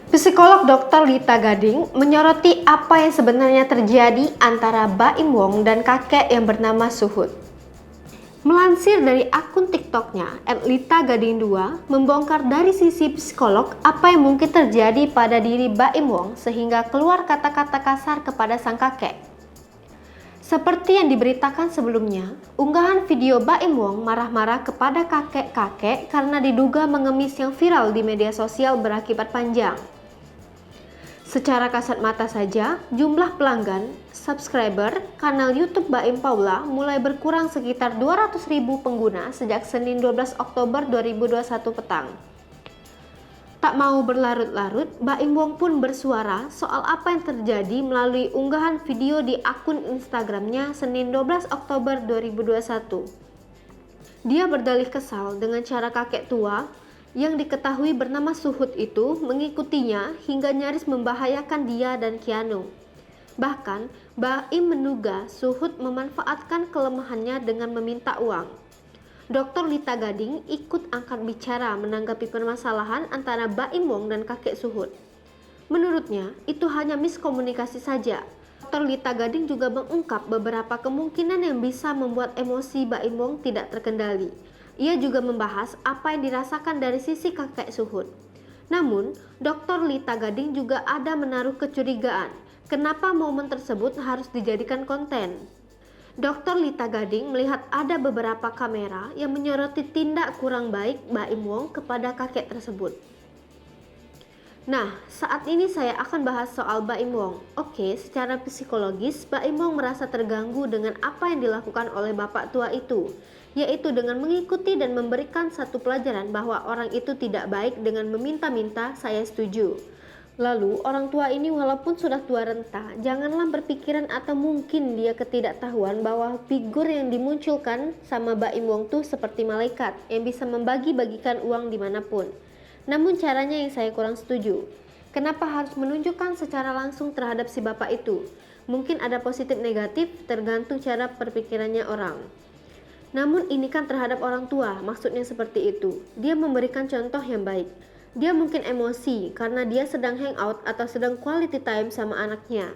Psikolog Dr. Lita Gading menyoroti apa yang sebenarnya terjadi antara Baim Wong dan kakek yang bernama Suhut. Melansir dari akun TikToknya, @litagading2 membongkar dari sisi psikolog apa yang mungkin terjadi pada diri Baim Wong sehingga keluar kata-kata kasar kepada sang kakek. Seperti yang diberitakan sebelumnya, unggahan video Baim Wong marah-marah kepada kakek-kakek karena diduga mengemis yang viral di media sosial berakibat panjang. Secara kasat mata saja, jumlah pelanggan, subscriber, kanal YouTube Baim Paula mulai berkurang sekitar 200.000 pengguna sejak Senin 12 Oktober 2021 petang. Tak mau berlarut-larut, Baim Wong pun bersuara soal apa yang terjadi melalui unggahan video di akun Instagramnya Senin 12 Oktober 2021. Dia berdalih kesal dengan cara kakek tua yang diketahui bernama Suhut itu mengikutinya hingga nyaris membahayakan dia dan Keanu. Bahkan, Baim menduga Suhut memanfaatkan kelemahannya dengan meminta uang. Dr. Lita Gading ikut angkat bicara menanggapi permasalahan antara Baim Wong dan kakek Suhut. Menurutnya, itu hanya miskomunikasi saja. Dr. Lita Gading juga mengungkap beberapa kemungkinan yang bisa membuat emosi Baim Wong tidak terkendali. Ia juga membahas apa yang dirasakan dari sisi kakek Suhut. Namun, Dr. Lita Gading juga ada menaruh kecurigaan, kenapa momen tersebut harus dijadikan konten. Dr. Lita Gading melihat ada beberapa kamera yang menyoroti tindak kurang baik Baim Wong kepada kakek tersebut. Nah, saat ini saya akan bahas soal Baim Wong. Oke, secara psikologis, Baim Wong merasa terganggu dengan apa yang dilakukan oleh bapak tua itu, yaitu dengan mengikuti dan memberikan satu pelajaran bahwa orang itu tidak baik dengan meminta-minta, saya setuju. Lalu, orang tua ini walaupun sudah tua renta, janganlah berpikiran atau mungkin dia ketidaktahuan bahwa figur yang dimunculkan sama Baim Wong tuh seperti malaikat yang bisa membagi-bagikan uang dimanapun. Namun caranya yang saya kurang setuju. Kenapa harus menunjukkan secara langsung terhadap si bapak itu? Mungkin ada positif negatif tergantung cara berpikirannya orang. Namun ini kan terhadap orang tua, maksudnya seperti itu. Dia memberikan contoh yang baik. Dia mungkin emosi karena dia sedang hangout atau sedang quality time sama anaknya.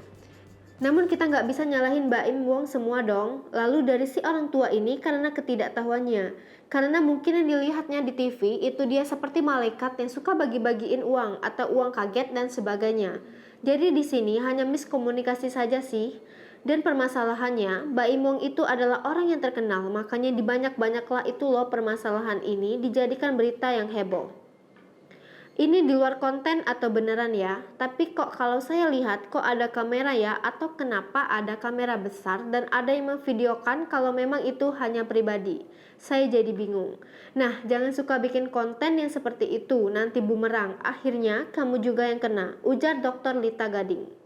Namun kita nggak bisa nyalahin Baim Wong semua dong. Lalu dari si orang tua ini karena ketidaktahuannya. Karena mungkin yang dilihatnya di TV itu dia seperti malaikat yang suka bagi-bagiin uang atau uang kaget dan sebagainya. Jadi di sini hanya miskomunikasi saja sih. Dan permasalahannya, Baim Wong itu adalah orang yang terkenal, makanya dibanyak-banyaklah itu loh permasalahan ini dijadikan berita yang heboh. Ini di luar konten atau beneran ya? Tapi kok kalau saya lihat kok ada kamera ya? Atau kenapa ada kamera besar dan ada yang memvideokan kalau memang itu hanya pribadi? Saya jadi bingung. Nah, jangan suka bikin konten yang seperti itu, nanti bumerang. Akhirnya kamu juga yang kena, ujar Dr. Lita Gading.